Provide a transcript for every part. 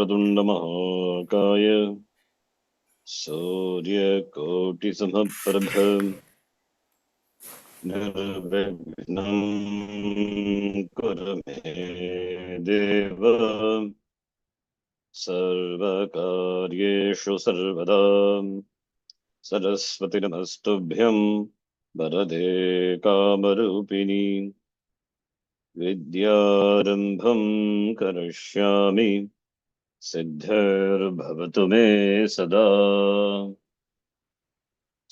वक्रतुण्डमहाकाय सूर्यकोटिसमप्रभ निर्विघ्नं कुरु मे देव सर्वकार्येषु सर्वदा सरस्वती नमस्तुभ्यं वरदे कामरूपिणी विद्यारम्भं करिष्यामि सिद्धिर्भवतु मे सदा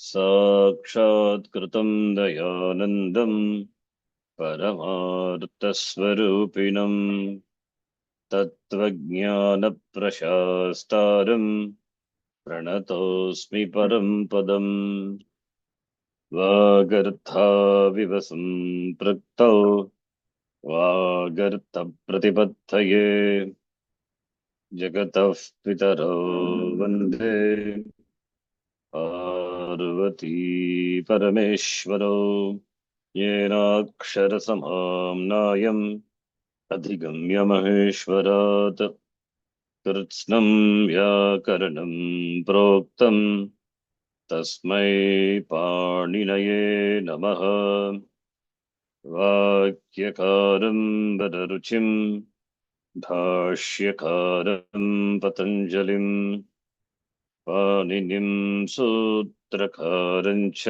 साक्षात्कृतं दयानन्दं परमार्थस्वरूपिणं तत्त्वज्ञानप्रशास्तारं प्रणतोऽस्मि परं पदम् वागर्थाविव सम्पृक्तौ वागर्थप्रतिपत्तये जगतः पितरौ वन्दे पार्वती परमेश्वरौ येनाक्षरसमाम्नायम् अधिगम्य महेश्वरात् कृत्स्नं व्याकरणं प्रोक्तं तस्मै पाणिनये नमः वाक्यकारं वररुचिं भाष्यकारं पतञ्जलिं पाणिनिं सूत्रकारं च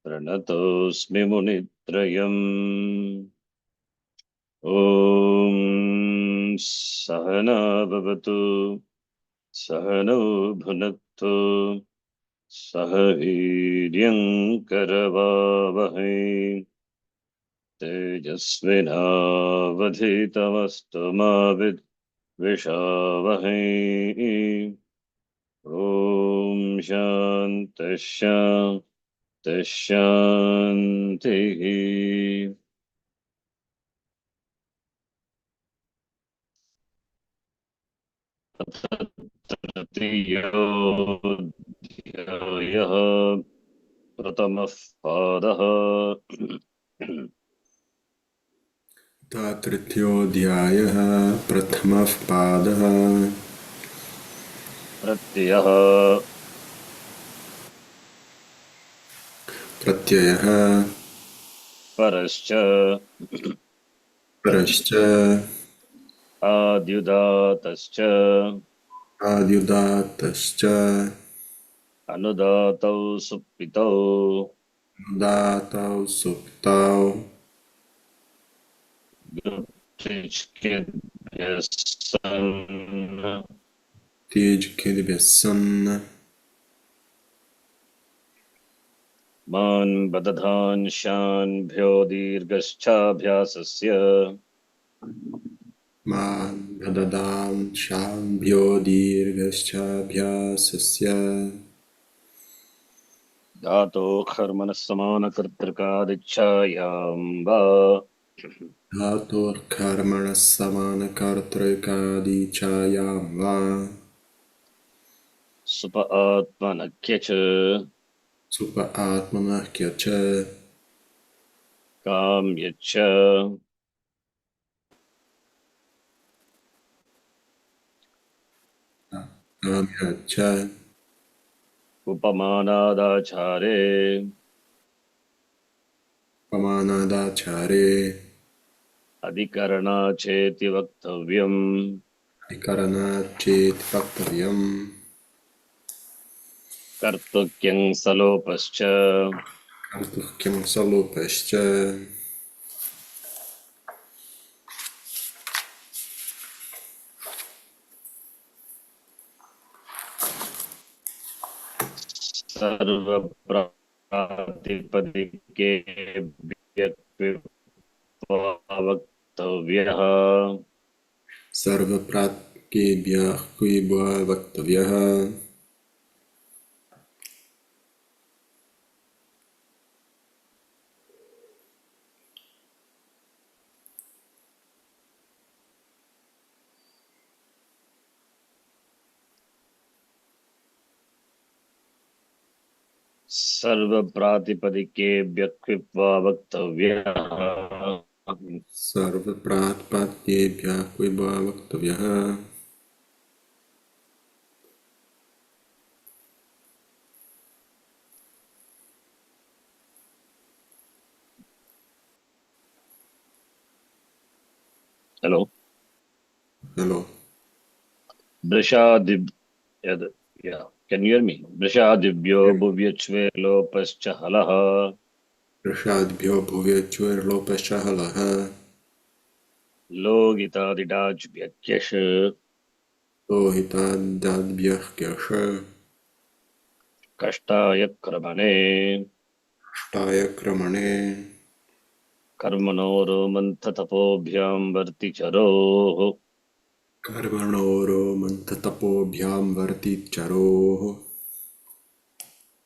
प्रणतोऽस्मि मुनित्रयम् ॐ सहना भवतु सहनौ भुनक्तु सह वीर्यं करवावहै तेजस्विनावधीतमस्तु मा विद्विषावहै ॐ शान्तिः शान्तिः शान्तिः तृतीयोऽध्यायः प्रथमः पादः तृतीयोऽध्यायः प्रथमः पादः प्रत्ययः प्रत्ययः परश्च परश्च आद्युदातश्च आद्युदात्तश्च अनुदातौ सुप्पितौ अनुदात्तौ सुप्तौ गुप्तिच्किद्भ्यः सन् तेजकिद्भ्यः सन् मान् बदधांशान्भ्यो दीर्घश्चाभ्यासस्य मान् दददांशाभ्यो दीर्घश्चाभ्यासस्य धातो कर्मणः समानकर्तृकादिच्छायां वा धातोर्कर्मणः समानकर्तृकादिच्छायां वा सुप आत्मनख्य च सुप आत्मनः च काम्यच्च काम्यच्च उपमानादाचारे पमानादाचारे अधिकरणाचेति वक्तव्यम् अधिकरणाच्चेति वक्तव्यम् कर्तृक्यं सलोपश्च कर्तुः सलोपश्च सर्वप्रातिपदिके वक्तव्यः सर्वप्राक्केभ्यः क्विबा वक्तव्यः सर्वप्रातिपदिकेभ्यः क्विप्वा वक्तव्यः सर्वप्रातिपद्येभ्यः क्विबा वक्तव्यः Hello. Hello. Brishadib. Yeah. Can you hear me? Brishadibhyo bhuvyachve lopascha halaha. Prashadbhyo bhuvyachurlopashahalaha. Logitadidajbhyakyasha. Lohitadadbhyah kyasha. Kashtaya kramane. Shtaya kramane. Karmanoro manthatapobhyam varticharoh. Karmanoro mantatapobhyam varticharoh.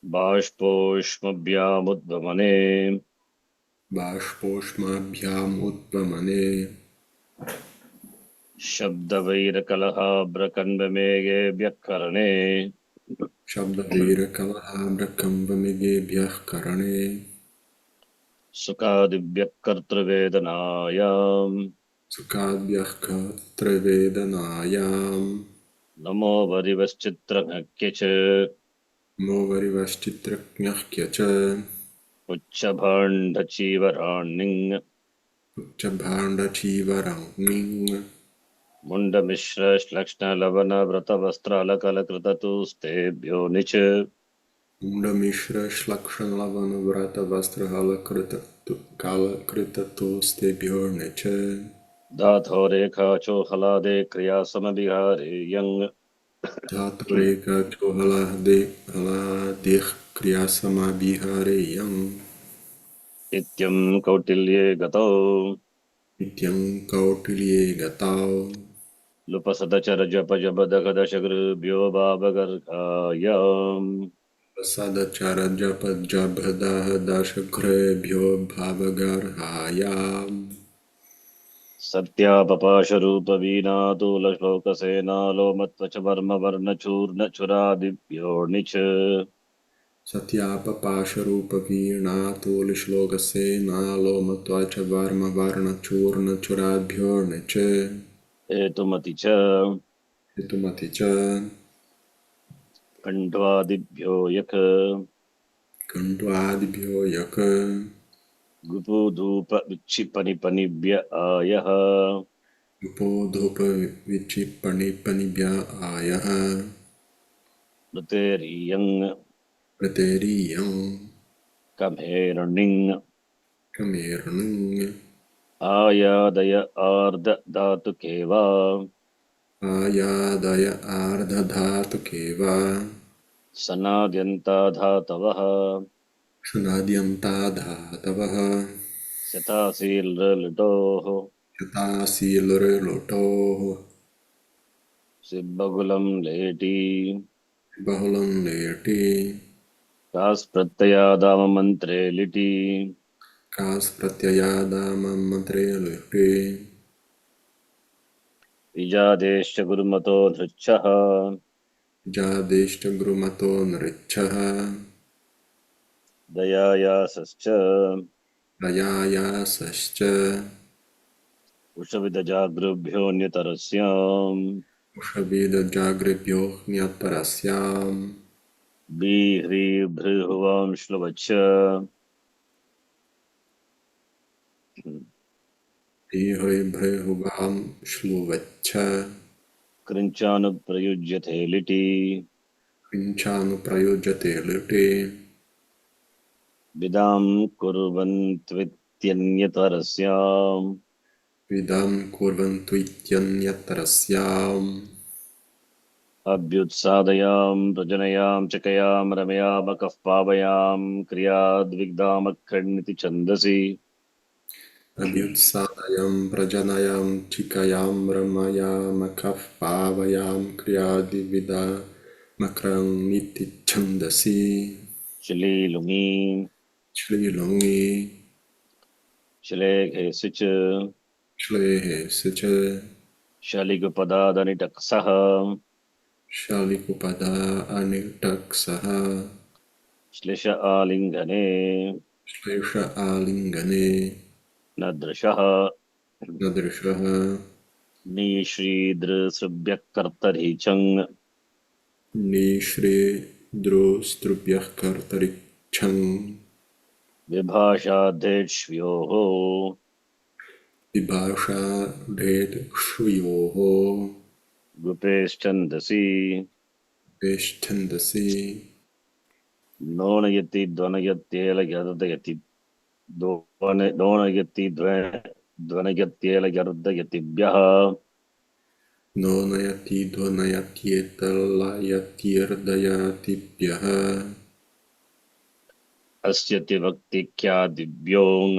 Bashposhmabhyamudvamane. Bashposhmabhyam utpamane. Shabdavairkalaha brakanvamege vyakkarane. Shabdavirkalahabrakambamige karane. Sukadibhyakartravedanayam. Sukadbyah katravedanayam. Namo varivaschitranakyecha. Movarivashchitraknyah kyacha. Uchabhandachivaraning. Uchabhandachivarangning. Mundamishra shlakshna lavana vratavastralakalakrtatustebhyo nich. Mundamishra shlakshanlavana vrata vastrahala kala kritatoste necha. Dhathoreka chohalade kriyasamabhihare yang. Dhatureka chohaladeh kriyasama bihare yang. Ityam kautilye gato. Nityam kautilye gatao. Lupasadachara japa jabadakadashagrbhyo bhavagargayam. Sadachara japa jabhadaha dashagrebhyo bhavagarhayam. सत्यापपाशरूपवीणातोलश्लोकसेनालोमत्वच वर्मवर्णचूर्णचुरादिभ्यो निच. Satyapapasharupavirnatulishloka nalomatvacha varma varna churna churabhyo neche. हेतुमति च Hitumati cha. कण्ठ्वादिभ्यो यक. Kandvadibhyo yaka. गुपुधूपविच्छिपनिपनिभ्य आयः. Upodhupa vichipani panibhya ayaha. ऋतेर्यङ् Prateriyam. कम्हेरण्यङ् Kamirnung. आयादय आर्धधातुकेवा. Ayadaya ardhadhatu keva. सनाद्यन्ताधातवः. Shunadyanta dhatavaha. शतासील्लटोः. Yatasilare lotoh. सिब्बगुलं लेटी. Bahulam leti. कास् प्रत्ययादाममन्त्रे लिटि. Kas pratyayadama mantre leti. विजादेश्च गुरुमतो धृच्छः. Jadishta grumato nrichaha. दयायासश्च Rayaya sascha. उषविदजागृभ्योऽन्यतरस्याम्. Ushabida jagribhyo nyatarasyam. बीह्रीभृहुवां श्लुवच्च. Ihoi bhrehuvam shluvacha. कृञ्चानुप्रयुज्यते लिटि. Pinchanu prayojate leti. विदां कुर्वन्त्वित्यन्यतरस्याम्. Vidam kurvantu ityanyatarasyam. अभ्युत्सादयां प्रजनयां चकयां रमयामकः पावयां क्रियाद्विग्धामखण्डिति छन्दसि. Abhyutsadayam prajanayam chikayam ramayam akaf pavayam kriyadivida makrang niti chandasi. श्लीलुङि Shrilungi. श्लेघेषु च Shlehe sicha. शलिगपदादनिटक्सः. Shalikupada anirtaksaha. श्लिश आलिङ्गने Shlesha alingane. न दृशः. Nadrishaha. निश्रीदृसृभ्यः कर्तरि चङ्. Nishri drustrubhyah kartarichang. विभाषाद्धेष्व्योः. विभाषा भेद श्रुयोः गुपेश्छन्दसि वेष्ठन्दसि नोनयति ध्वनयत्येलयर्दयति नोनयति ध्वनयत्येलयर्दयतिभ्यः no नयति ध्वनयत्येतल्लयत्यर्दयतिभ्यः अस्यति वक्तिख्यादिभ्योऽङ्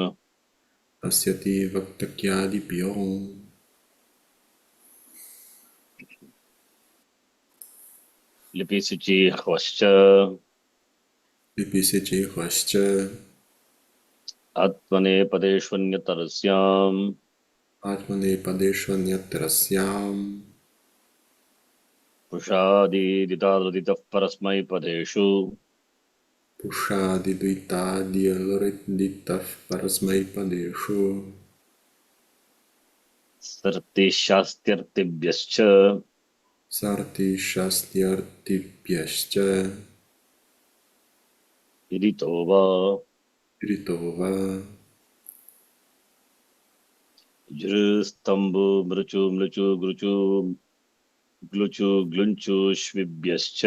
अस्यति वक्तक्यादिभ्यो लिपिशुचि ह्वश्च विपिशिचिह्वश्च आत्मनेपदेष्वन्यतरस्याम् आत्मनेपदेष्वन्यत्रस्याम् पुषादीदितादृदितः परस्मैपदेषु पुषादिद्विताद्यलरिदितः परस्मैपदेषु सर्तिशास्त्यर्तिभ्यश्च सार्थिशास्त्यर्थिभ्यश्च इदितो वा ऋतो वा जृस्तम्भु मृचु मृचु गृचु ग्लुचु ग्लुञ्चु श्विभ्यश्च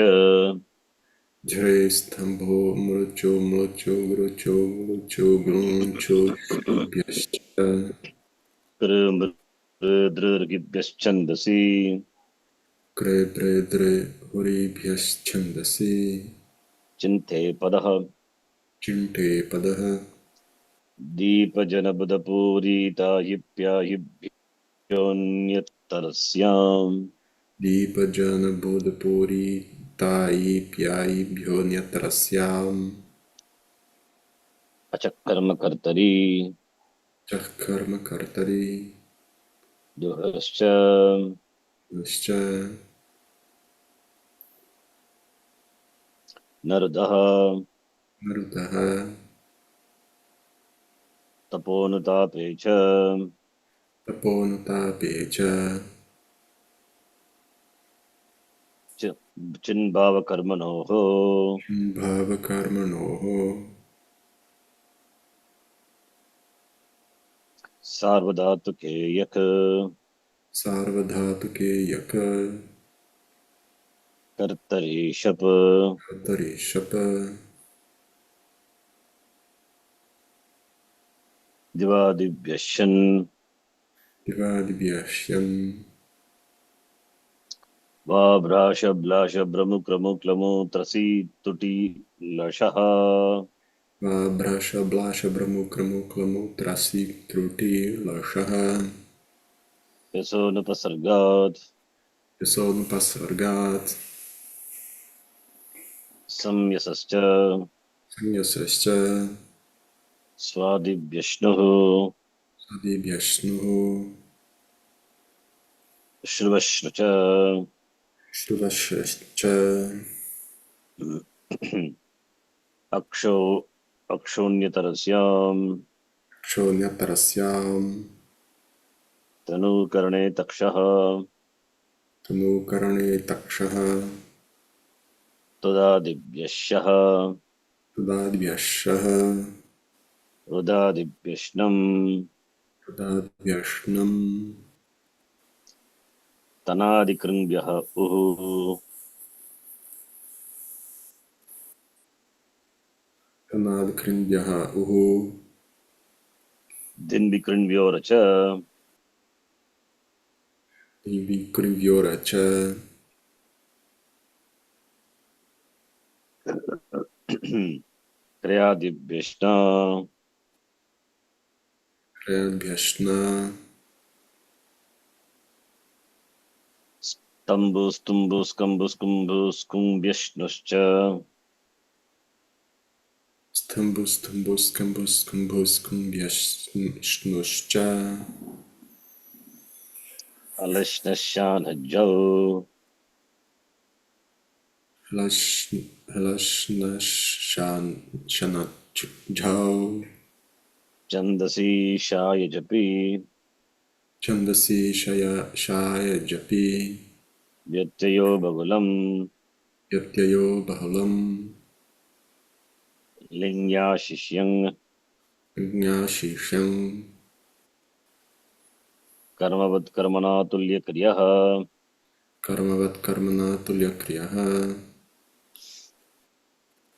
झरे स्तम्भो मृचो मृचो गृचो मृचो गृञ्चो शुभ्यश्च कृमृदृर्गिभ्यश्छन्दसि क्रे द्रे द्रे हुरिभ्यश्छन्दसि चिन्ते पदः चिण्ठे पदः दीपजनबुधपूरिताहिप्याहिभ्योऽन्यतरस्याम् दीपजनबोधपूरी तायि प्यायिभ्योऽन्यतरस्याम् अचकर्मकर्तरी चः कर्म कर्तरि दुहश्च नश्च नरदः मरुतः तपोनुतापे च तपोनुतापे च चिन्भावकर्मणोः भावकर्मणोः सार्वधातुके यक् सार्वधातुके यक कर्तरि शप् कर्तरि शप दिवादिभ्यश्यन् दिवादिभ्यश्यन् वाभ्राशब्लाशभ्रमुक्रमुक्लमुत्रसि तुटि लशः वा भ्रशब्लाशभ्रमुक्रमुक्लमुत्रसि त्रुटि लशः यशोनुपसर्गात् यशोनुपसर्गात् संयसश्च संयसश्च स्वादिभ्यश्नुः सदिभ्यश्नुः श्रुवश्नु च श्रुवश्च अक्षो अक्षोण्यतरस्याम् क्षोण्यतरस्याम् तनूकरणे तक्षः तनूकरणे तक्षः तदादिभ्यश्यः तदादिभ्यश्यः रुदादिभ्यश्नम् तदादिभ्यश्नम् तनादिकृङ्भ्यः उः तनादिकृन्द्यः उः दिन्विकृण्व्योरच दिविकृव्योरच त्रयादिभ्यश्ना त्रयद्भ्यश्न स्तम्भुस्तुम्भुस्कम्भुस्कुम्भुस्कुम्भ्यश्नुश्च स्तम्भुस्तुम्भुस्कम्भुस्कुम्भुस्कुम्भ्यश्नुश्च अलश्नशानज्जौ हलश्नशनच्छौ छन्दसि शायजपि छन्दसि शाय जपि व्यत्ययो बहुलम् व्यत्ययो बहुलम् लिङ्ग्याशिष्यम् ज्ञाशिष्यम् कर्मवत् कर्मणा तुल्यक्रियः कर्मवत् कर्मणा तुल्यक्रियः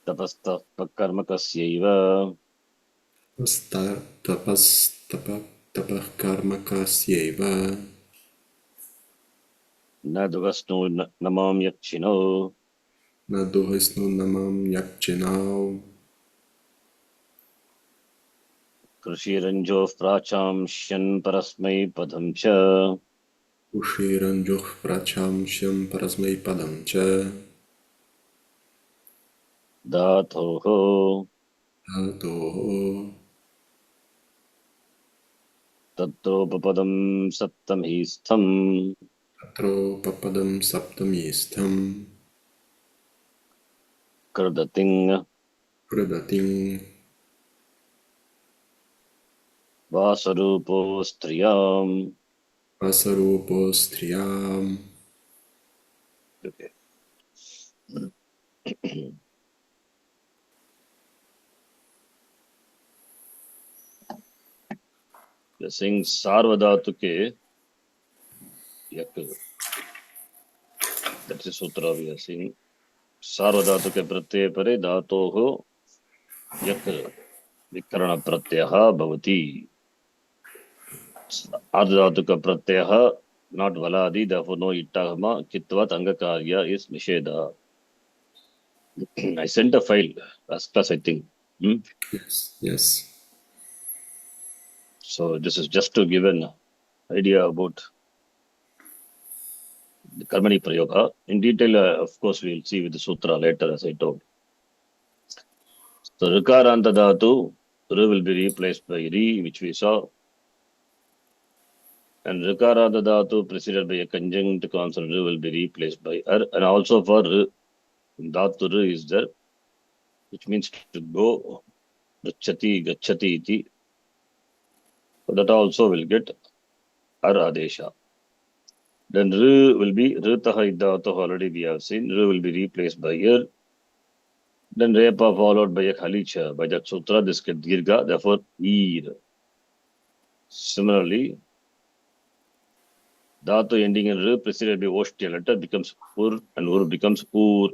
तपस्तः कर्म कस्यैव तपः कर्म कस्यैव न दुःस्नो न मां यक्षिणो न दुहिस्नुनमं यक्षिणौ कृषिरञ्जोः प्राचांस्यन् परस्मै पदं च उषिरञ्जुः प्रचांस्यं परस्मैपदं च धातोः धातोः तत्रोपपदं सप्तमीस्थम् तत्रोपपदं सप्तमीस्थं कृदतिङ् कृदतिं वासरूपो स्त्रियाम् असरूपो स्त्रियाम् Okay. You're saying Sarvadhatuke yak. That is Sutra we are saying. Sarvadhatuke pratyaya pare dhatoho yak vikarana pratyaha bhavati. Ardhatuka pratyaha not valadi, therefore no ittahama kitvat angakarya is nisheda. I sent a file last class, I think. Hmm? Yes. So this is just to give an idea about the Karmani Prayoga. In detail, of course, we'll see with the Sutra later, as I told. So Rikaranta Dhatu, Ru will be replaced by Ri, which we saw. And Rikaranta Dhatu preceded by a conjunct consonant Ru will be replaced by R. And also for Ru, Dhatu Ru is there, which means to go, Gachati, Gachati iti. So that also will get Ar Adesha. Then Ru will be Ritaha Dhatu, already we have seen. Ru will be replaced by Ir. Then Repa followed by a Khalicha. By that sutra, this gets Dirga, therefore Ir. Similarly, Dhatu ending in R preceded by Oshtiya letter becomes Ur and Ur becomes Ur.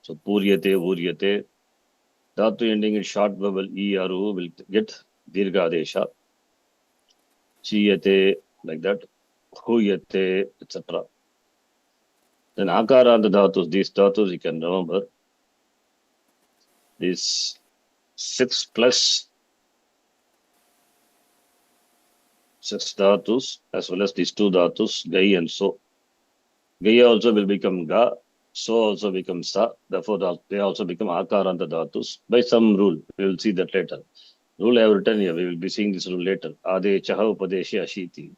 So Puryate, Uryate. Dhatu ending in short vowel E or U will get Dirga Adesha. Chiyate, like that. Huyate, etc. Then Akara and the Dhatus, these Dhatus you can remember. These 6 plus 6 Dhatus as well as these 2 Dhatus, Gai and So. Gai also will become Ga. So also becomes Sa. Therefore, they also become Akaranta Dhatus by some rule. We will see that later. Rule I have written here. We will be seeing this rule later. Ade Chaha Upadeshi Ashiti.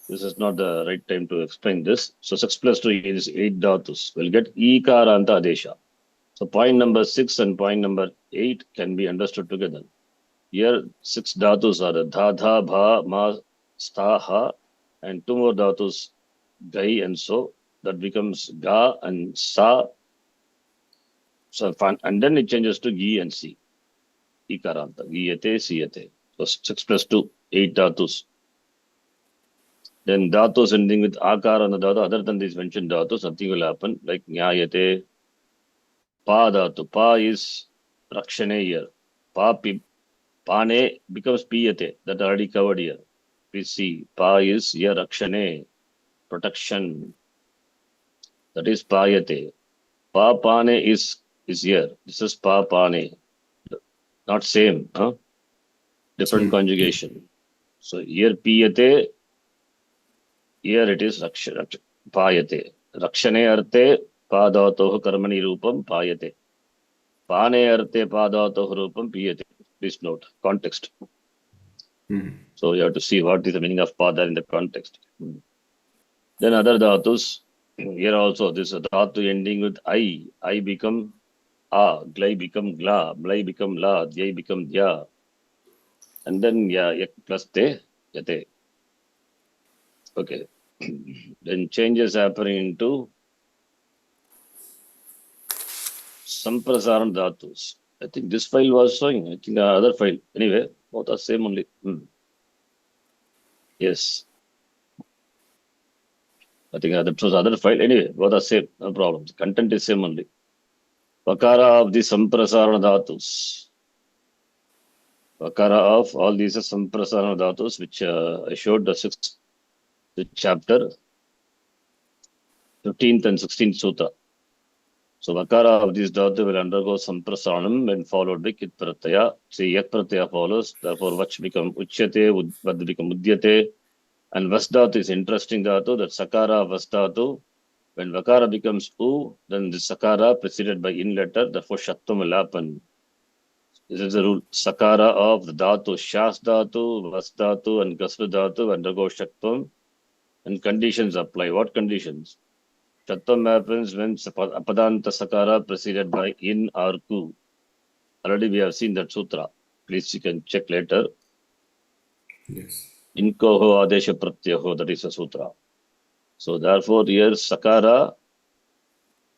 This is not the right time to explain this. So 6 plus 2 is 8 Dhatus. We'll get Ikaranta Adesha. So point number 6 and point number 8 can be understood together. Here 6 Dhatus are the Dha, Dha, Bha, Ma, Sta, Ha, and 2 more Dhatus, Gai and So. That becomes Ga and Sa. So and then it changes to Gi and Si. Ikaranta. Giyate, Siyate. So 6 plus 2, 8 Dhatus. Then Dhatus ending with Akara and the Dhatu, other than these mentioned Dhatus, nothing will happen. Like Nyayate, Pa Dhatu. Pa is Rakshane here. Pane becomes Piyate. That already covered here. We see Pa is here Rakshane. Protection. That is Payate. Pa Pane is here. This is Pa Pane. Not same. Huh? Different conjugation. So here Piyate, here it is Payate. Rakshane arte Padatoh Karmani Rupam Payate. Pane arte Padatoh Rupam Piyate. Please note context. So you have to see what is the meaning of Pada in the context. Then other dhatus, here also this dhatu ending with I become A, Glai become Gla, Blai become La, Dhyai become Dhya. And then Yak plus Te, Yate. Okay. Then changes happening into Samprasaran dhatus. I think this file was showing, I think the other file. Anyway, both are same only. Yes. I think that was other file. Anyway, both are same, no problem. The content is same only. Vakara of the Samprasarana Dhatus. Vakara of all these are Samprasarana Dhatus, which I showed the 6th chapter, 15th and 16th Sutta. So Vakara of these dhatu will undergo Samprasaranam when followed by Kit Pratyaya. See, Yak Pratyaya follows, therefore Vach become Uchyate, Vad become Udyate. And Vasdhatu is interesting dhatu, that Sakara Vasdhatu. When Vakara becomes U, then the Sakara preceded by in letter, therefore Shattam will happen. This is the rule. Sakara of the dhatu, Shas dhatu, Vasdhatu, and Gasra dhatu undergo Shattam. And conditions apply. What conditions? Shattam happens when Apadanta Sakara preceded by in or ku. Already we have seen that sutra. Please you can check later. Yes. Inkoho Adesha Pratyaho, that is a sutra. So therefore here Sakara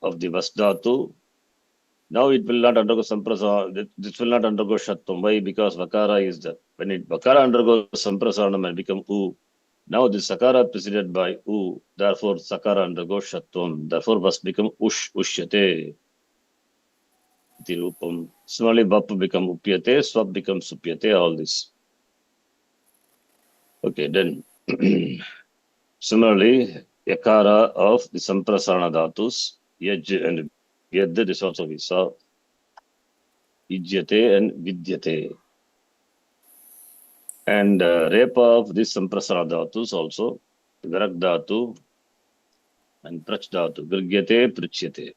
of the Vasdhatu, now it will not undergo Samprasana, this will not undergo Shattam. Why? Because Vakara is the, when it Vakara undergoes Samprasanam and become U, now the Sakara preceded by U, therefore Sakara undergoes Shattam. Therefore Vas become Ush, Ushyate. Tirupam. Similarly, Bap become Upyate, Swap becomes Supyate, all this. Okay, then similarly, Yakara of the Samprasana Dhatus, Yaj and Yad, this also we saw. Ijyate and Vidyate. And Repa of this Samprasana Dhatus also, Virak Dhatu and Prach Dhatu, Virgyate, Prichyate.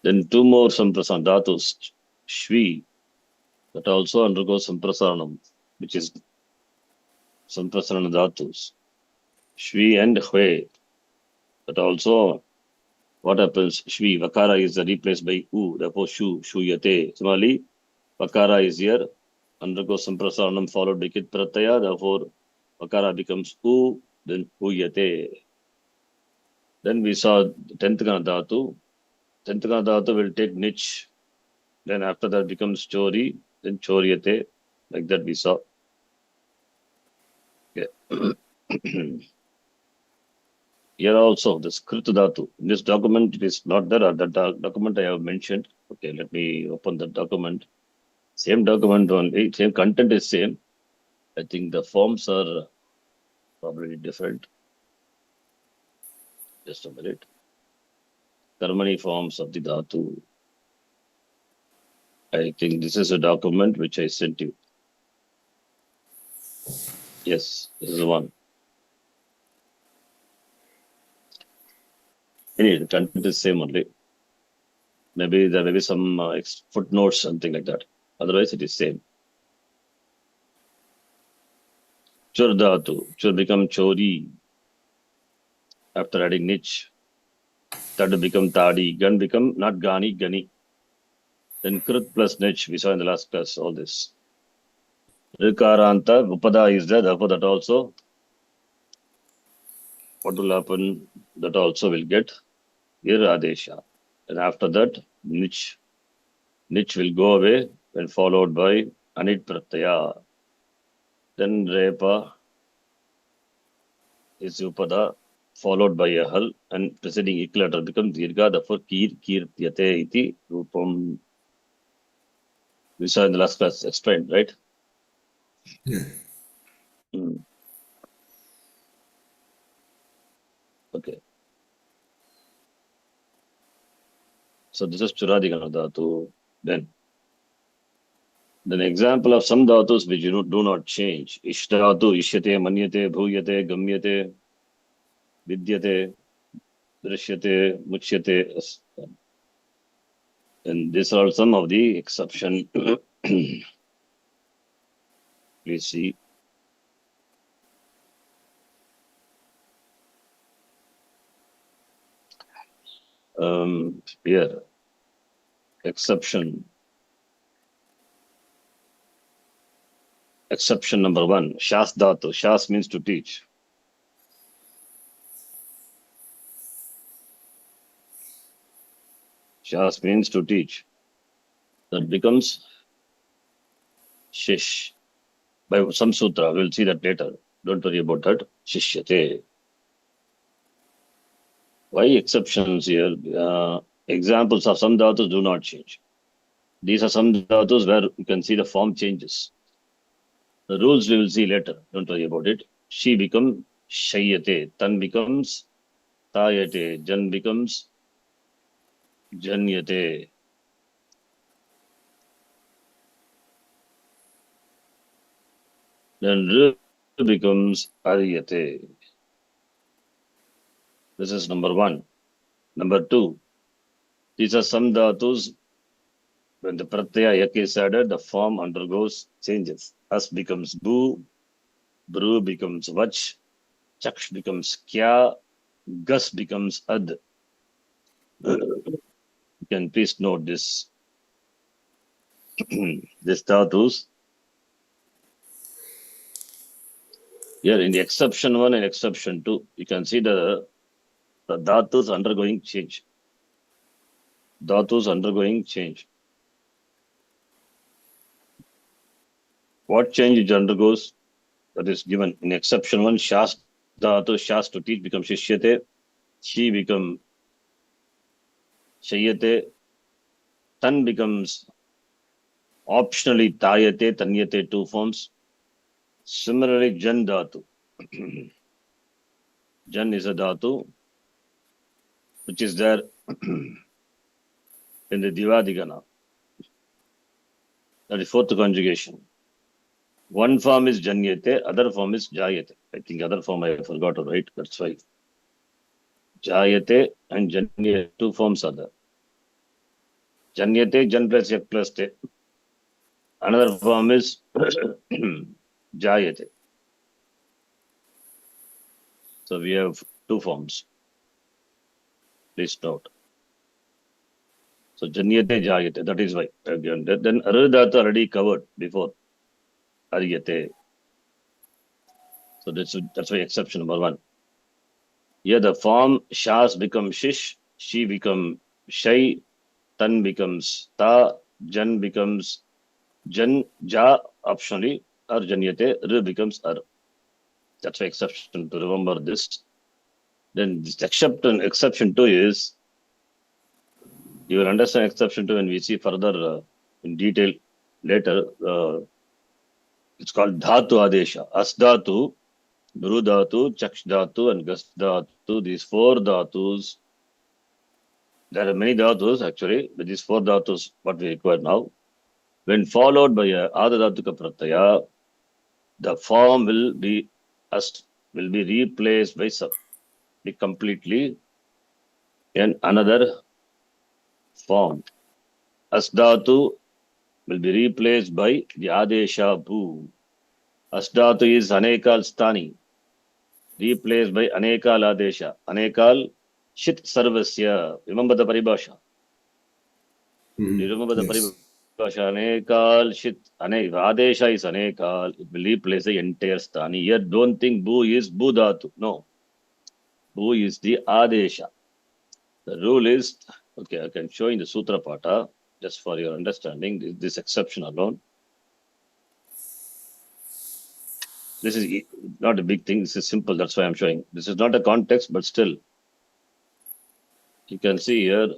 Then two more Samprasana Dhatus, Shvi, that also undergoes Samprasanam, which is Samprasana Dhatus. Shvi and Hwe, that also what happens? Shvi, Vakara is replaced by U, therefore Shu, Shuyate. Similarly, Vakara is here, undergoes Samprasaranam followed by Kit Pratyaya, therefore Vakara becomes U, then Huyate. Then we saw 10th Gana Dhatu. 10th Gana Dhatu will take Nich, then after that becomes Chori, then Choryate, like that we saw. Okay. Here also, the Skrit Dhatu. In this document, it is not there. That document I have mentioned. Okay, let me open the document. Same document only, same content is same. I think the forms are probably different. Just a minute. Karmani forms of the Dhatu. I think this is a document which I sent you. Yes, this is the one. Anyway, the content is same only. Maybe there may be some footnotes, something like that. Otherwise, it is same. Chur Dhatu. Chur become Chori after adding Nich. Tad become Tadi. Gan become not Gani, Gani. Then Krut plus Nich. We saw in the last class all this. Rikaranta, Upada is there. Therefore, that also, what will happen? That also will get Ir Adesha. And after that, Nich will go away when followed by Anit Pratyaya. Then Repa is Upada, followed by a Hal, and preceding Ik letter becomes Dirga, therefore Kirtyate iti Rupam. We saw in the last class explained, right? Yeah. Okay. So this is Churadigana Dhatu. Then example of some dhatus which do not change. Ishdhatu, Ishyate, Manyate, Bhuyate, Gamyate, Vidyate, Drishyate, Muchyate. And these are some of the exception. Please see. Here, exception. Exception number 1, Shas Dhatu. Shas means to teach. Shas means to teach. That becomes Shish. By some sutra, we'll see that later. Don't worry about that. Shishyate. Why exceptions here? Examples of some dhatus do not change. These are some dhatus where you can see the form changes. The rules we will see later. Don't worry about it. She becomes shayyate. Tan becomes tayate. Jan becomes janyate. Then r becomes aryate. This is number one. Number two, these are some dhatus. When the pratyaya yak is added, the form undergoes changes. As becomes bu, bru becomes vach, chaksh becomes kya, gus becomes ad. You can please note this. This dhatus. Here in the exception 1 and exception 2, you can see the dhatus undergoing change. Dhatus undergoing change. What change it undergoes? That is given in exception 1. Shas dhatu, shas to teach becomes shishyate. She becomes shayyate. Tan becomes optionally tayate, tanyate, two forms. Similarly, jan dhatu. Jan is a dhatu which is there in the Divadigana. That is fourth conjugation. One form is janyate, other form is jayate. I think other form I forgot to write, that's why. Jayate and janyate, two forms are there. Janyate, jan plus yak plus te. Another form is jayate. So we have two forms. Please note. So janyate, jayate, that is why. Again, then aridhatu already covered before. Aryate. So that's why exception number 1. Here the form shas becomes shish, she becomes shay, tan becomes ta, jan becomes jan, ja optionally, or janyate, r becomes ar. That's why exception to remember this. Then this exception 2 is, you will understand exception 2 when we see further in detail later. It's called dhatu adesha. As dhatu, bru dhatu, chaksh dhatu, and gas dhatu. These four dhatus. There are many dhatus actually, but these four dhatus what we require now. When followed by a adadhatuka pratyaya, the form will be replaced by be completely in another form. Asdhatu will be replaced by the adesha bhu. Asdhatu is anekal sthani, replaced by anekal adesha. Anekal shit sarvasya. Remember the paribhasha. Do you remember the Yes. paribhasha? Anekal shit. Adesha is anekal. It will replace the entire sthani. Here, don't think bhu is bhu dhatu. No. Bhu is the adesha. The rule is, okay, I can show in the Sutra Pata, just for your understanding, this exception alone. This is not a big thing, this is simple, that's why I'm showing. This is not a context, but still. You can see here,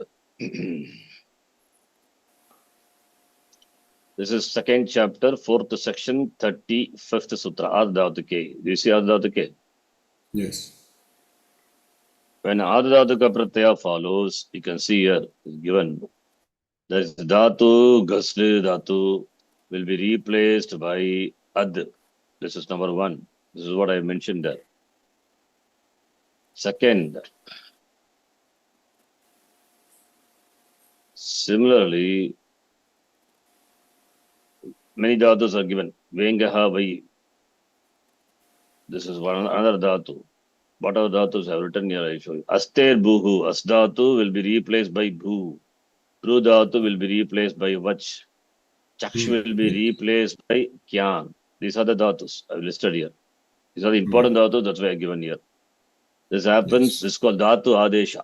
this is second chapter, fourth section, 35th Sutra, Ardhavatuke. Do you see Ardhavatuke? Yes. When Ardhavatuka Pratyaya follows, you can see here, is given. There is Dhatu, Gasli Dhatu will be replaced by Ad. This is number 1. This is what I mentioned there. Second, similarly, many dhatus are given. Vengaha vai. This is another dhatu. What are dhatus I have written here? I show you. Aster bhuhu. As dhatu will be replaced by bhu. Bru dhatu will be replaced by vach. Chaksh will be replaced by kyan. These are the dhatus I have listed here. These are the important dhatus, that's why I have given here. This happens, this is called dhatu adesha.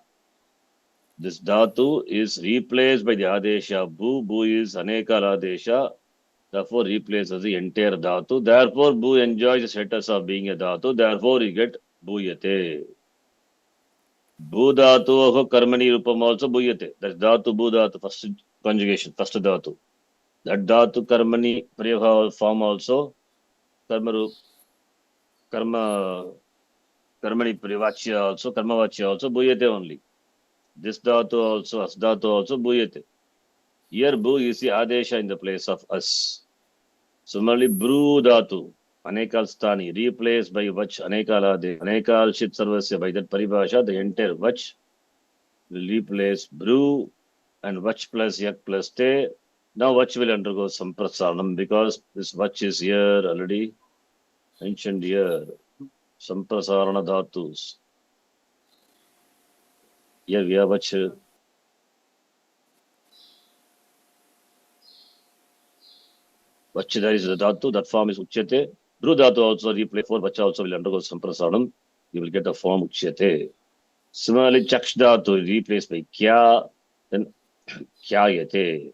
This dhatu is replaced by the adesha. Bhu, bhu is anekal adesha. Therefore, replaces the entire dhatu. Therefore, bhu enjoys the status of being a dhatu. Therefore, you get bhuyate. Bhudhatu karmani rupam also bhuyate. That's dhatu bhudhatu, first conjugation, first dhatu. That dhatu karmani prayoga form also karma karma karmani privachya also karmavachya also bhuyate only. This dhatu also asdhatu also bhuyate. Here bhu is the adesha in the place of us. Similarly, bru dhatu anekal sthani replaced by vach anekalade anekal shit sarvasya. By that paribhasha, the entire vach will replace bru and vach plus yak plus te. Now vach will undergo samprasaranam because this vach is here already mentioned here. Samprasarana dhatus. Here we have vach. Vach there is the dhatu, that form is uchyate. Bru dhatu also replace for vach also will undergo samprasaranam. You will get the form uchyate. Similarly, chaksh dhatu replaced by kya, then khyayate.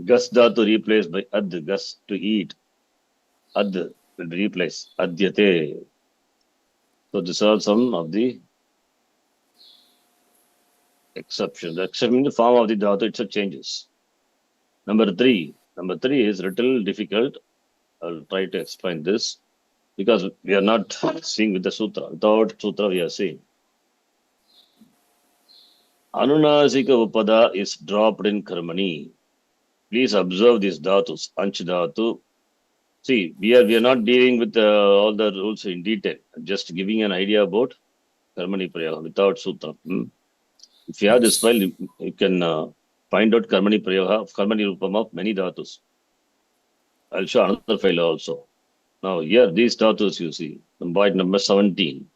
Gas dhatu replaced by ad, gas to eat. Ad will be replaced. Adyate. So these are some of the exceptions. The exception in the form of the dhatu itself changes. Number three is a little difficult. I'll try to explain this because we are not seeing with the sutra. Without sutra, we are seeing. Anunasika upada is dropped in karmani. Please observe these dhatus. Anch dhatu. See, we are not dealing with all the rules in detail. I'm just giving an idea about karmani prayoga without sutra. If you have this file, you can find out karmani prayoga, karmani rupam of many dhatus. I'll show another file also. Now here, these dhatus you see, point number 17.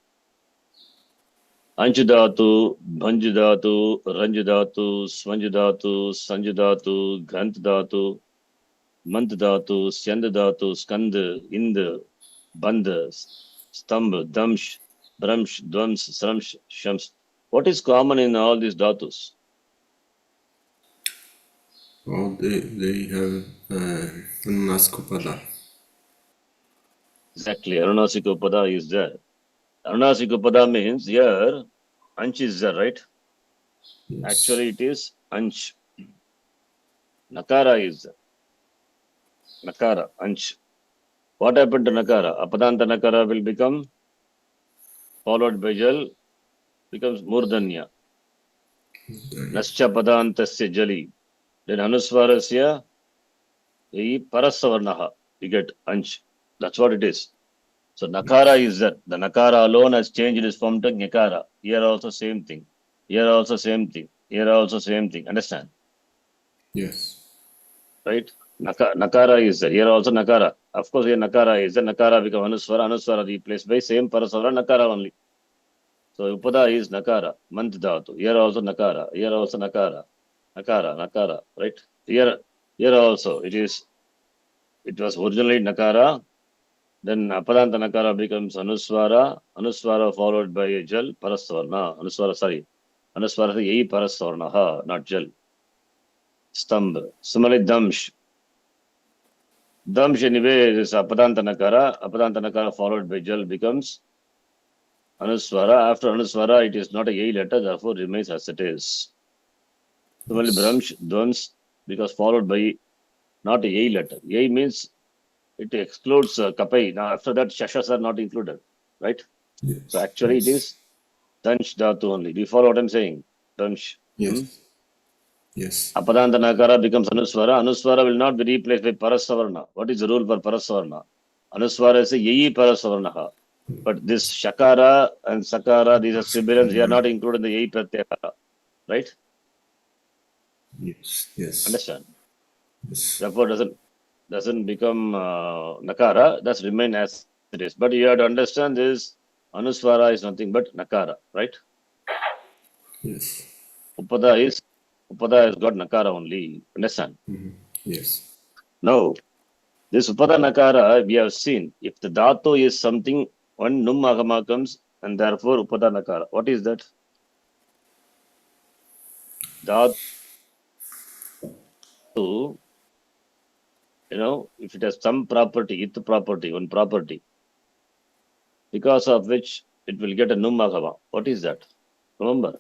Anch dhatu, bhanj dhatu, ranj dhatu, svanj dhatu, sanj dhatu, ghant dhatu, mant dhatu, syand dhatu, skand, ind, band, stambh, damsh, bramsh, dvams, sramsh, shams. What is common in all these dhatus? Well, they have Annaskopada. Exactly, Arunasika Upada is there. Arunasika Upada means here, Anch is there, right? Yes. Actually, it is Anch. Nakara is there. Nakara, Anch. What happened to Nakara? Apadanta Nakara will become followed by Jal, becomes Murdanya. Nascha Padantasya Jali. Then Anuswarasya, Parasavarnaha. You get Anch. That's what it is. So Nakara is there. The Nakara alone has changed its form to Nyakara. Here also same thing. Here also same thing. Here also same thing. Understand? Yes. Right? Nakara is there. Here also Nakara. Of course, here Nakara is there. Nakara become Anuswara. Anuswara replaced by same Paraswara Nakara only. So Upada is Nakara. Mant Dhatu. Here also Nakara. Here also Nakara. Nakara. Right? Here also it was originally Nakara. Then Apadanta Nakara becomes Anuswara. Anuswara followed by a Jal. Paraswarna. Anuswara is Yei Paraswarna. Not Jal. Stambh. Similarly, Damsh. Damsh anyway is Apadanta Nakara. Apadanta Nakara followed by Jal becomes Anuswara. After Anuswara, it is not a Yei letter, therefore remains as it is. Similarly, Bramsh, Dvams, because followed by not a Yei letter. Yei means it excludes Kapai. Now, after that, Shashas are not included, right? Yes. So actually, it is Dansh Dhatu only. Do you follow what I'm saying? Dansh. Yes. Yes. Apadanta Nakara becomes Anuswara. Anuswara will not be replaced by Parasavarna. What is the rule for Parasavarna? Anuswara is a Yei Parasavarna. But this Shakara and Sakara, these are sibilants, they are not included in the Yei Pratyakara. Right? Yes. Understand? Yes. Therefore, doesn't become Nakara. That's remain as it is. But you have to understand this Anuswara is nothing but Nakara. Right? Yes. Upada has got Nakara only. Understand? Yes. Now, this Upada Nakara, we have seen. If the Dhatu is something, one Num Agama comes, and therefore Upada Nakara. What is that? Dhatu, if it has some property, one property, because of which it will get a Num Agama. What is that? Remember?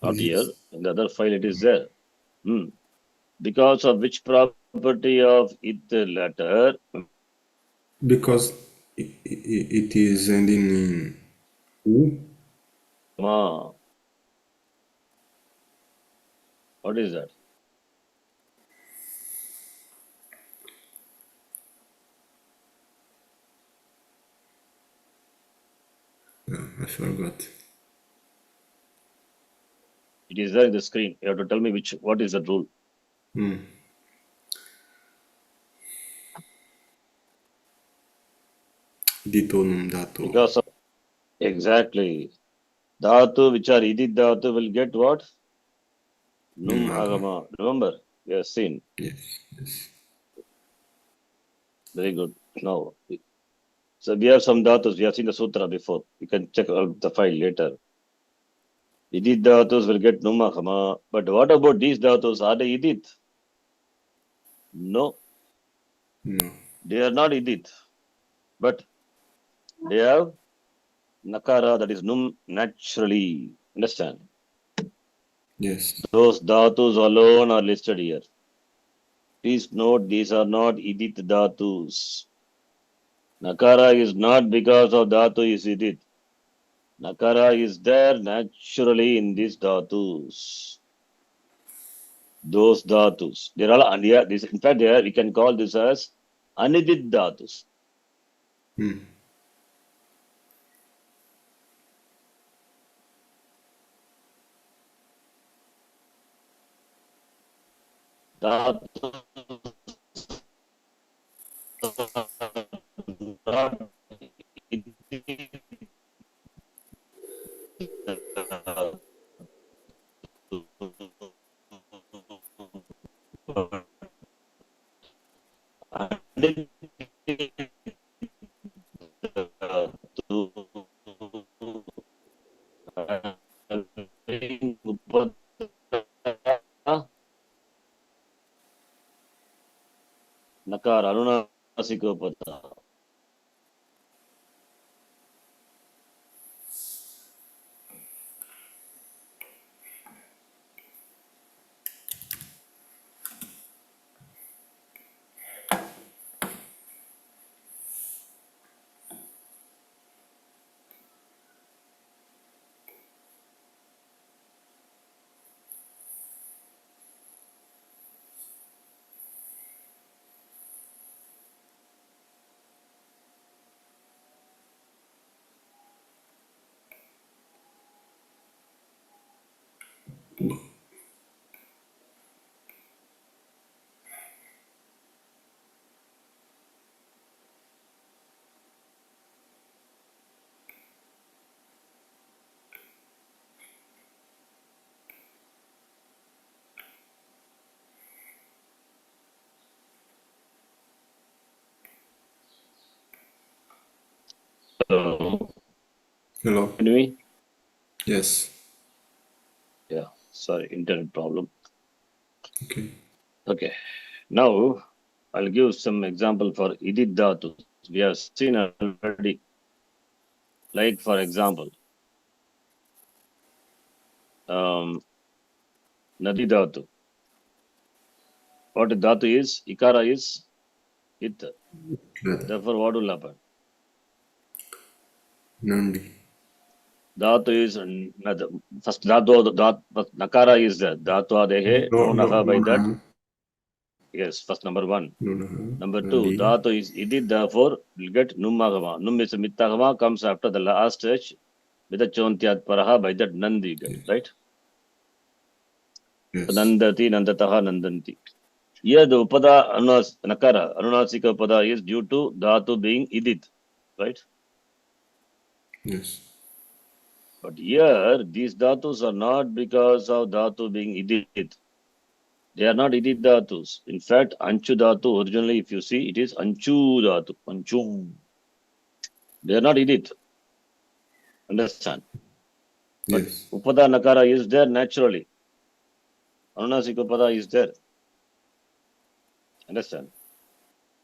Not here. In the other file, it is there. Because of which property of it letter? Because it is ending in U. What is that? I forgot. It is there in the screen. You have to tell me what is the rule. Dito num dato. Because of exactly. Dhatu, which are idit dhatu, will get what? Num agama. Remember? You have seen. Yes, yes. Very good. Now, so we have some dhatus. We have seen the sutra before. You can check out the file later. Idit dhatus will get num agama. But what about these dhatus? Are they idit? No, No. they are not idit. But they have nakara, that is num naturally. Understand? Yes. Those dhatus alone are listed here. Please note, these are not idit dhatus. Nakara is not because of dhatu is idit. Nakara is there naturally in these dhatus. Those dhatus. They're all this. In fact, we can call this as anidit dhatus. Dhatus not Nakara, Anunasikopada. Hello. Hello. Can you hear me? Yes. Yeah. Sorry, internet problem. Okay. Okay. Now, I'll give some example for idit dhatu. We have seen already. Like, for example, nadi dhatu. What dhatu is? Ikara is it. Therefore, what will happen? Nandi. Dhatu is first dhatu, nakara is there. Dhatu adehe, no naha by that. Yes, first number one. Number two, dhatu is idit, therefore will get numagama. Num is mittagama, comes after the last stage with the chontyat paraha by that nandi, right? Yes. Nandati, nandataha, nandanti. Here the upada nakara, anunasika upada is due to dhatu being idit, right? Yes. But here these dhatus are not because of dhatu being idit. They are not idit dhatus. In fact, anchu dhatu originally, if you see, it is anchu dhatu. Anchu. They are not idit. Understand? But Yes. upada nakara is there naturally. Anunasikopada is there. Understand?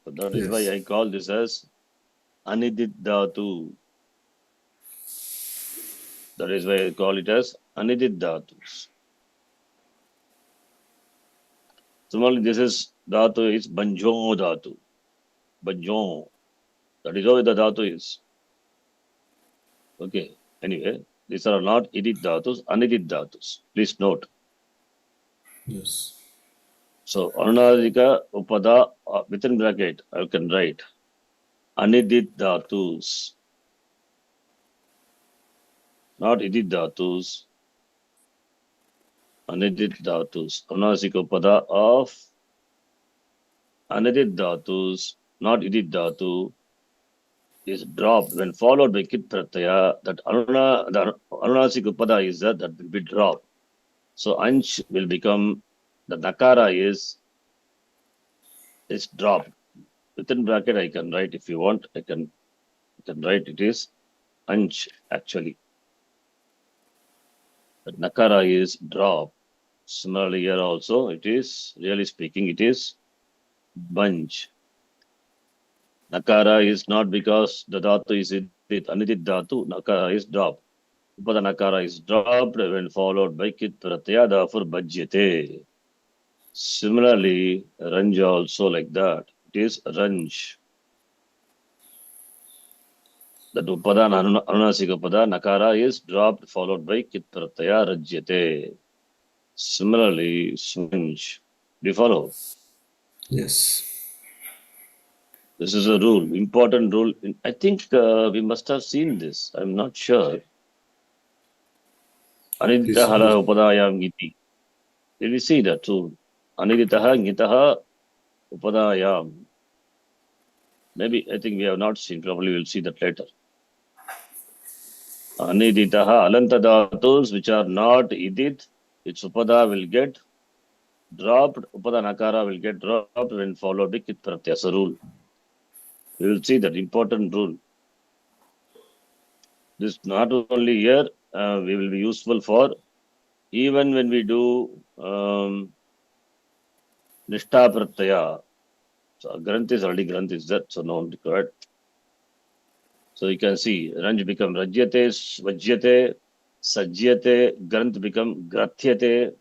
So that is why Yes. I call this as Anidit Dhatu. That is why I call it as Anidit Dhatus. Similarly, this is Dhatu is Banjo Dhatu. Banjo. That is how the Dhatu is. Okay. Anyway, these are not Idit Dhatus, Anidit Dhatus. Please note. Yes. So, Anunadika Upada within bracket, I can write Anidit Dhatus, not Idit Dhatus, Anidit Dhatus. Anunasika Upada of Anidit Dhatus, not Idit Dhatu, is dropped when followed by Kit Pratyaya. That the Anunasika Upada is that will be dropped. So, Ansh will become, the Nakara is dropped. Within bracket, I can write if you want, I can write it is Ansh actually. But Nakara is drop. Similarly, here also it is, really speaking, it is Banj. Nakara is not because the Dhatu is Anidit Dhatu, Nakara is drop. But the Nakara is dropped when followed by Kit Pratyaya, therefore Bhajyate. Similarly, Ranj also like that. It is Ranj. The Upada Anunasika Pada, Nakara is dropped followed by Kit Pratyaya Rajyate. Similarly, Swanj. Do you follow? Yes. This is a rule, important rule. I think we must have seen this. I'm not sure. Please, Aniditaha upadayam iti. Did we see that too? Aniditaha ngitaha upadayam. Maybe, I think we have not seen. Probably we'll see that later. Aniditaha alanta dhatus, which are not idit, its upada will get dropped. Upada nakara will get dropped when followed by kit pratyaya. As a rule. We will see that important rule. This not only here, we will be useful for even when we do Nishtha Pratyaya. So Granth is already Granth is that, so no required. So you can see Ranj become Rajyate, Vajyate, Sajyate, Granth become Grathyate,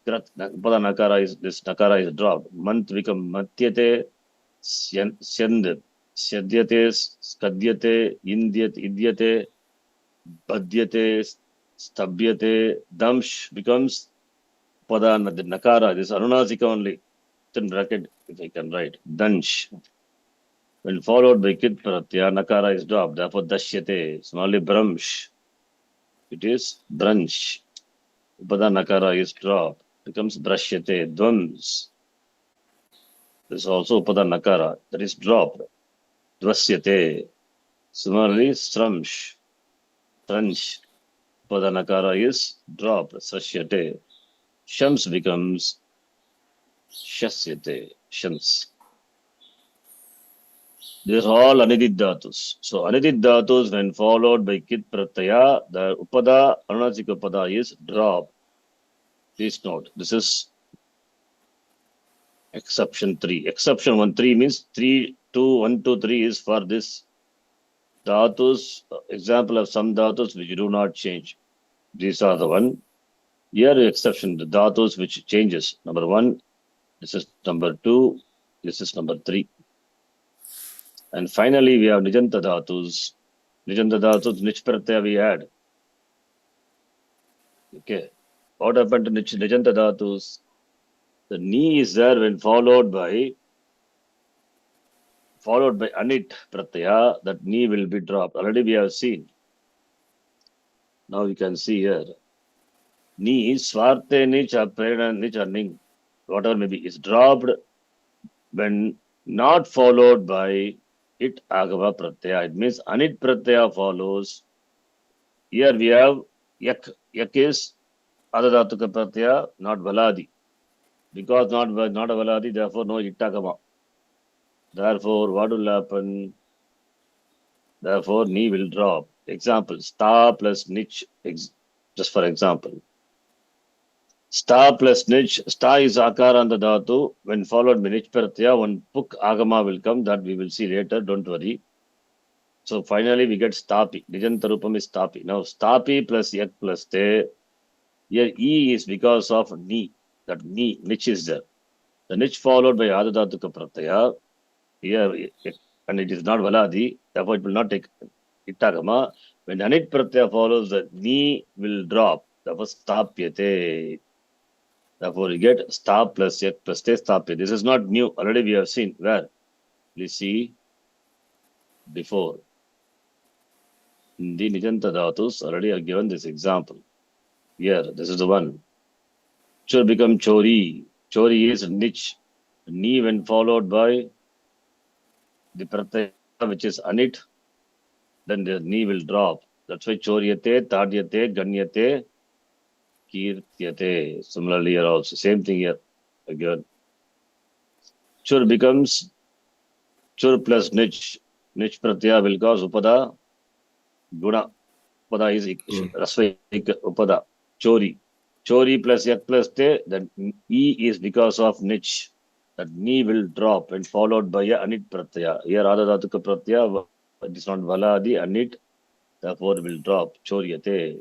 Pada Nakara is this Nakara is dropped. Manth become Matyate, Syand, Syadyate, Skadyate, Idyate, Badyate, Stabhyate, Damsh becomes Pada Nakara. This Anunasika only. In bracket, if I can write. Dansh. When followed by Kit Pratyaya, Nakara is dropped. Therefore, Dashyate. Similarly, Brahmsh. It is Branch. Upada Nakara is dropped. Becomes Brashyate. Dvams. This is also Upada Nakara. That is dropped. Dvasyate. Similarly, Stramsh. Tranch. Upada Nakara is dropped. Sashyate. Shams becomes Shasyate. Shams. These are all Anidit Dhatus. So Anidit Dhatus, when followed by Kit Pratyaya, the Upada, Anunasika Upada is dropped. Please note, this is exception 3. Exception 1, 3 means 3, 2, 1, 2, 3 is for this Dhatus, example of some Dhatus which do not change. These are the one. Here exception, the Dhatus which changes. Number 1, this is number 2, this is number 3. And finally, we have Nijanta Dhatus. Nijanta Dhatus, Nich Pratyaya we add. Okay. What happened to Nijanta Dhatus? The knee is there when followed by Anit Pratyaya, that knee will be dropped. Already we have seen. Now you can see here. Knee, Swarte Nich, Prerana Nich, Ning, whatever may be, is dropped when not followed by it Agava Pratyaya. It means Anit Pratyaya follows. Here we have Yak. Yak is Adadatuka Pratyaya, not Valadi. Because not a Valadi, therefore no Ittagama. Therefore, what will happen? Therefore, knee will drop. Example, sta plus nich, just for example. Sta plus nich. Sta is akaranta dhatu. When followed by nich pratyaya, one puk agama will come. That we will see later. Don't worry. So finally we get stapi. Nijantarupam is stapi. Now stapi plus yak plus te. Here e is because of ni. That ni, nich is there. The nich followed by adadhatuka pratyaya. Here, and it is not valadi. Therefore it will not take itagama. When anit pratyaya follows, the ni will drop. Therefore stapyate. Therefore, you get sta plus yak plus te stapya. This is not new. Already we have seen. Where? Please see before. In the Nijanta Dhatus, already I have given this example. Here, this is the one. Chor become chori. Chori is nich. Ni when followed by the pratyaya which is anit, then the ni will drop. That's why choryate, tadyate, ganyate, kirtyate. Similarly here also. Same thing here. Again. Chur becomes chur plus nich. Nich pratyaya will cause upada. Guna. Upada is rasvaik upada. Chori. Chori plus yak plus te, then e is because of nich. That ni will drop and followed by a anit pratyaya. Here adadhatuka pratyaya, it is not valadi, anit, therefore will drop. Choryate.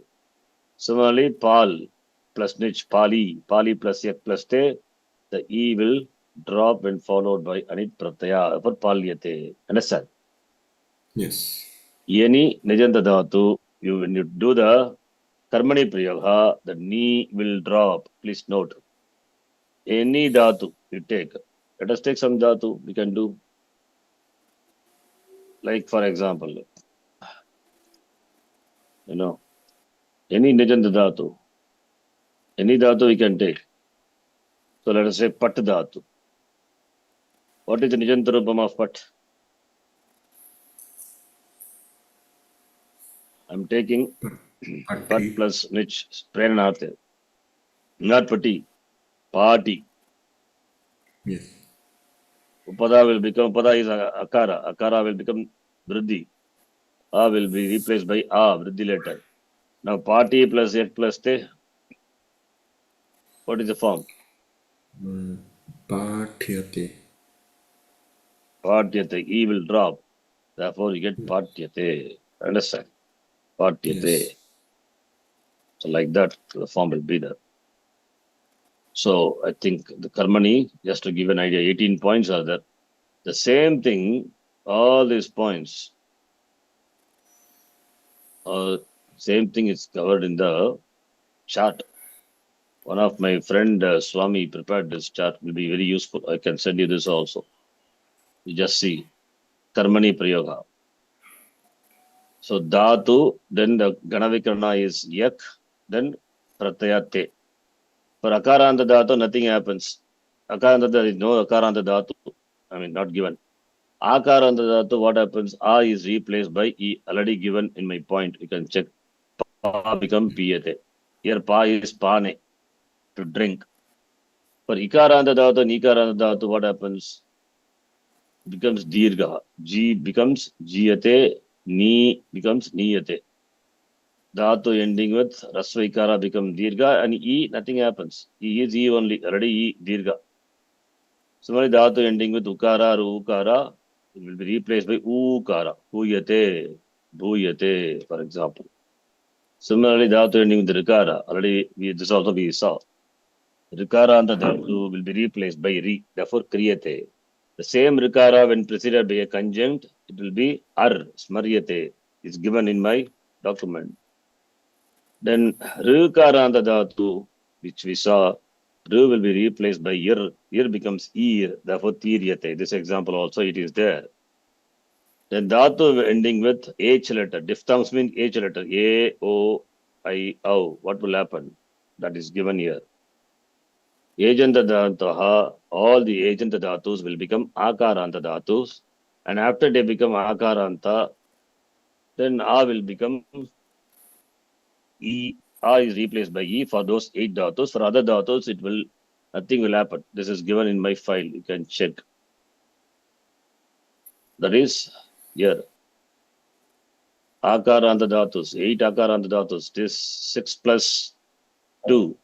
Similarly, pal plus nich, pali. Pali plus yak plus te, the e will drop when followed by anit pratyaya for palyate. Understand? Yes. Any nijanta dhatu, when you do the karmani prayoga, the ni will drop. Please note. Any dhatu you take. Let us take some dhatu we can do. Like for example, any nijanta dhatu. Any dhatu we can take. So let us say pat dhatu. What is the nijanta rupam of pat? I'm taking pat Patti. plus nich prenanate. Not pati. Party. Yes. Upada will become, upada is akara. Akara will become vriddhi. A will be replaced by a, vriddhi letter. Now party plus ek plus te. What is the form? Pathyate. Patyate. E will drop. Therefore, you get patyate. Understand? Patyate. Yes. So like that, the form will be there. So I think the karmani, just to give an idea, 18 points are there. The same thing, all these points, same thing is covered in the chart. One of my friend Swami prepared this chart, will be very useful. I can send you this also. You just see karmani prayoga. So dhatu, then the ganavikarna is yak, then pratyate. For akaranta dhatu, nothing happens. Akaranta, there is no akaranta dhatu. I mean, not given. Akaranta dhatu, what happens? A is replaced by E, already given in my point. You can check. Pa become piyate. Here pa is pane, to drink. For ikaranta dhatu and ikaranta dhatu, what happens? It becomes dirgha. G becomes jiyate, ni becomes niyate. Dhatu ending with rasva ikara become dirgha, and E, nothing happens. E is E only, already E dirgha. Similarly, dhatu ending with ukara or ukara, it will be replaced by ukara, huyate, bhuyate, for example. Similarly, dhatu ending with rikara, already this also we saw. Rikara and the dhatu will be replaced by ri, therefore kriyate. The same rikara when preceded by a conjunct, it will be ar, smaryate, is given in my document. Then rikara and the dhatu, which we saw, ru will be replaced by ir. Ir becomes ir, therefore tiryate. This example also it is there. Then dhatu ending with H letter. Diphthongs mean H letter. A, O, I, O. What will happen? That is given here. Ejanta dhantaha, all the ejanta dhatus will become akaranta dhatus. And after they become akaranta, then A will become E. A is replaced by E for those 8 dhatus. For other dhatus, nothing will happen. This is given in my file. You can check. That is here. Akaranta dhatus, 8 akaranta dhatus. This 6 plus 2.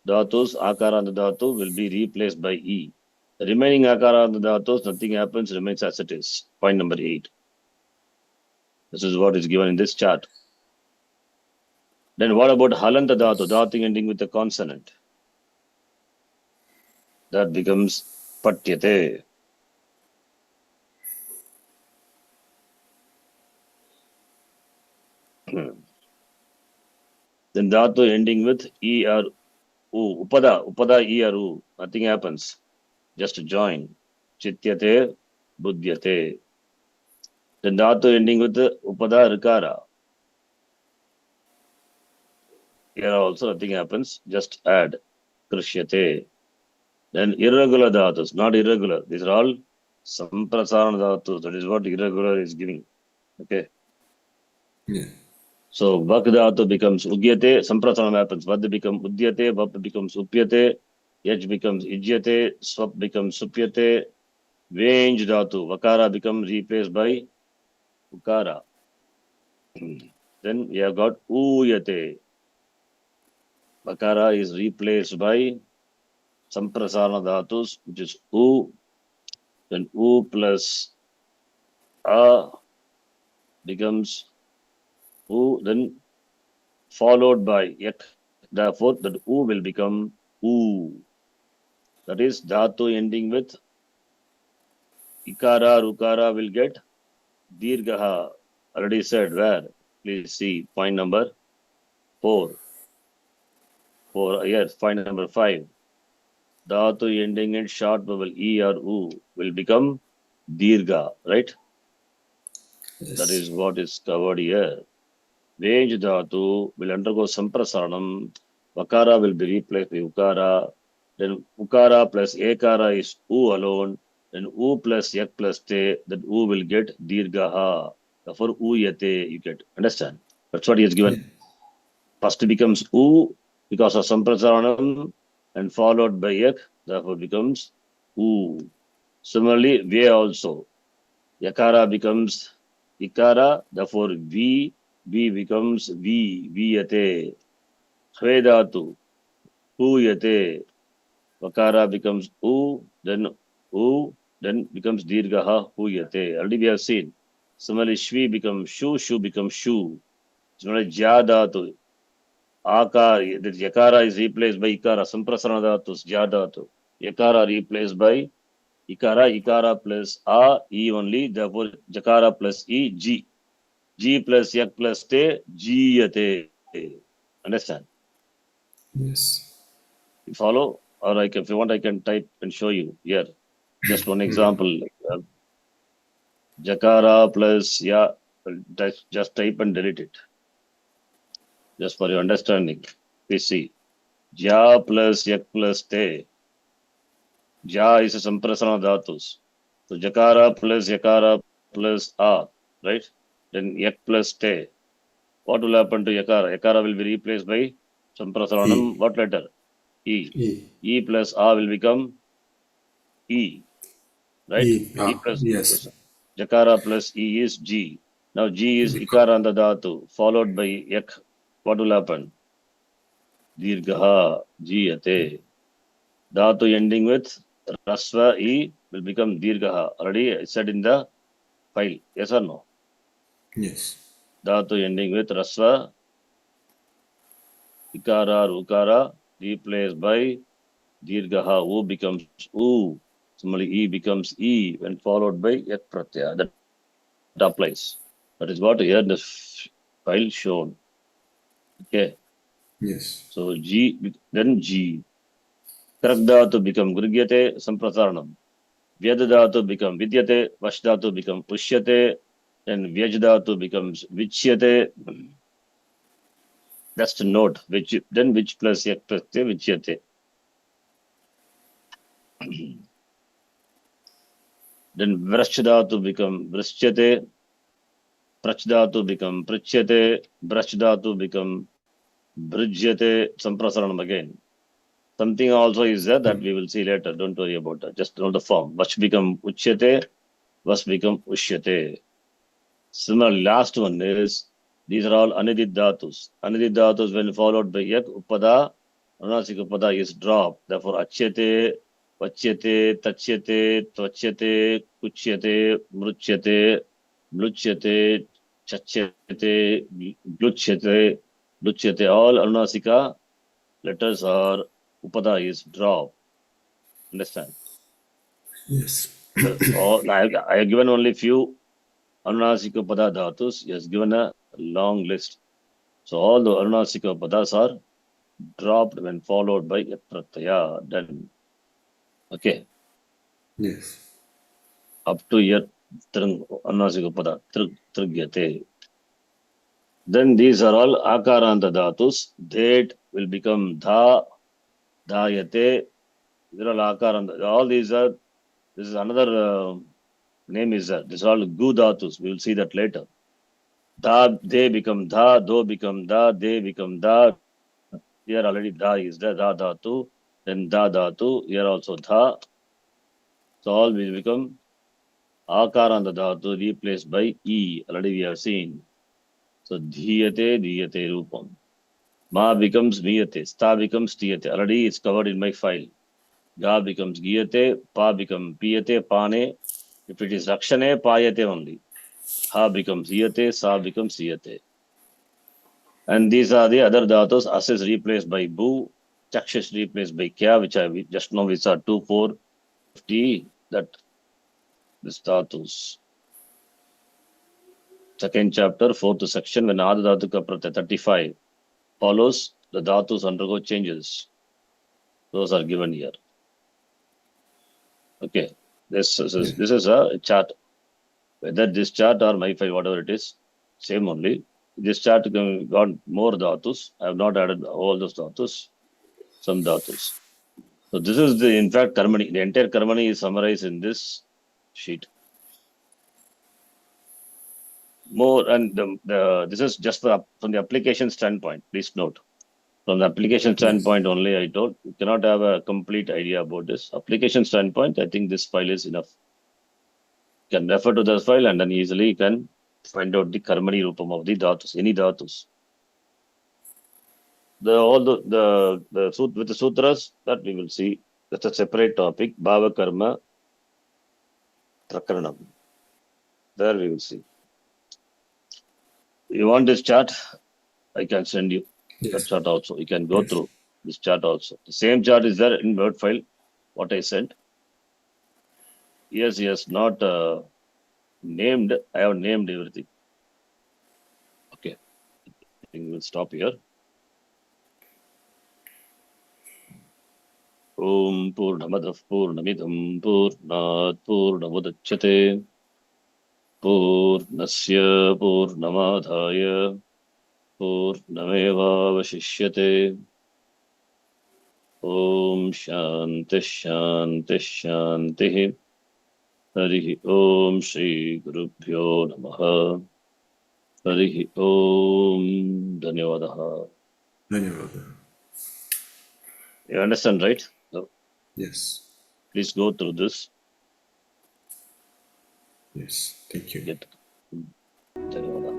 dhatus, akaranta dhatu will be replaced by E. The remaining akaranta dhatus, nothing happens, remains as it is. Point number 8. This is what is given in this chart. Then what about halanta dhatu, dhatu ending with a consonant? That becomes patyate. Then dhatu ending with E or U, upada E or U, nothing happens. Just join. Chityate, buddhyate. Then dhatu ending with upada rikara. Here also nothing happens. Just add. Krishyate. Then irregular dhatus, not irregular. These are all samprasarana dhatus. That is what irregular is giving. Okay. Yeah. So vak dhatu becomes ugyate, samprasarana happens. Vad becomes udyate, vap becomes upyate, yaj becomes ijyate, swap becomes supyate, venj dhatu, vakara becomes replaced by ukara. Then we have got uyate. Vakara is replaced by samprasarana dhatus, which is u. Then u plus a becomes u, then followed by yak. Therefore, that u will become u. That is dhatu ending with ikara, rukara will get dirgaha. Already said where? Please see point number 4. Yes, point number 5. Dhatu ending in short vowel e or u will become dirga, right? Yes. That is what is covered here. Vej dhatu will undergo samprasaranam. Vakara will be replaced by ukara. Then ukara plus ekara is u alone. Then u plus yak plus te, that u will get dirgaha. Therefore, uyate you get. Understand? That's what he has given. First becomes u because of samprasaranam and followed by yak. Therefore, becomes u. Similarly, ve also. Yakara becomes ikara. Therefore, v becomes viyate. Shvedatu, huyate. Vakara becomes u, then becomes dirgaha, huyate. Already we have seen. Similarly, shvi becomes shu becomes shu. Similarly, jadatu, akar, the yakara is replaced by ikara, samprasarana dhatus, jadatu. Yakara replaced by ikara plus a, e only, therefore jakara plus e, g. G plus yak plus te, jiyate. Understand? Yes. You follow? Or if you want, I can type and show you here. Just one example. Jakara plus ya, just type and delete it. Just for your understanding. Please see. Ja plus yak plus te. Ja is a samprasana dhatus. So jakara plus yakara plus a, right? Then yak plus te. What will happen to yakara? Yakara will be replaced by samprasaranam. E. What letter? E. E. E plus a will become E. Right? E. E Ah, plus yes. jakara plus E is G. Now G is ikaranta dhatu followed by yak. What will happen? Dirgaha jiyate. Dhatu ending with rasva E will become dirgaha. Already I said in the file. Yes or no? Yes. Dhatu ending with rasva, ikara, rukara replaced by dirgaha. U becomes U. Similarly, E becomes E when followed by yak pratyaya. That applies. That is what here in the file shown. Okay. Yes. So G, then G. Krak dhatu become grigyate, samprasaranam. Vyad dhatu become vidyate, vash dhatu become pushyate, and vyaj dhatu becomes vichyate. That's the note. Which then which plus yak plus te vichyate. Then vrash dhatu become vrashyate, prach dhatu become prachyate, brash dhatu become brijyate, samprasaranam again. Something also is there that we will see later. Don't worry about that. Just know the form. Vash become uchyate, vas become ushyate. Similarly, last one is, these are all anidit dhatus. Anidit dhatus when followed by yak, upada, Anunasika pada is dropped. Therefore, achyate, vachyate, tachyate, tvachyate, kuchyate, mruchyate, mluchyate, chachyate, gluchyate, gluchyate. All Anunasika letters are upada is dropped. Understand? Yes. All I have given only few Anunasika pada dhatus. He has given a long list. So all the Anunasika padas are dropped when followed by a pratyaya. Then, okay, Yes. up to yet Anunasika pada trigyate. Then these are all akaranta dhatus. That will become dha, dhayate. These are all akaranta. All these are, this is another name is that. This is all gu dhatus. We will see that later. Dha, they become dha, do become dha, they become dha. Here already dha is there, dha dhatu. Then dha dhatu. Here also dha. So all will become akaranta dhatu replaced by e. Already we have seen. So dhyate, dhyate rupam. Ma becomes miyate. Sta becomes tiyate. Already it's covered in my file. Ga becomes giyate. Pa becomes piyate, pane. If it is rakshane, payate only. Ha becomes yate. Sa becomes siyate. And these are the other dhatus. As is replaced by bu. Chaksh replaced by kya, which I just know which are 2, 4, 50. That this dhatus. Second chapter, fourth section, when Adha Dhatuka Pratyaya 35 follows, the dhatus undergo changes. Those are given here. Okay. This is a chart. Whether this chart or my file, whatever it is, same only. This chart got more dhatus. I have not added all those dhatus, some dhatus. So this is the, in fact, karmani. The entire karmani is summarized in this sheet. More, and this is just from the application standpoint. Please note. From the application standpoint only, I told you cannot have a complete idea about this. Application standpoint, I think this file is enough. You can refer to this file and then easily you can find out the karmani rupam of the dhatus, any dhatus. All the with the sutras that we will see. That's a separate topic. Bhava karma prakaranam. There we will see. You want this chart? I can send you that chart also. You can go through this chart also. The same chart is there in Word file. What I sent. Yes, not named. I have named everything. Okay. I think we'll stop here. Om Purnamadav Purnamidam Purnat Purnamudachyate Purnasya Purnamadhaya Purnameva Vashishyate Om Shanti Shanti Shanti Harihi Om Shri Gurubhyo Namaha Harihi Om Dhanyavadaha. Dhanyavada. You understand, right? So Yes. please go through this. Yes. Thank you. Dhanyavadaha.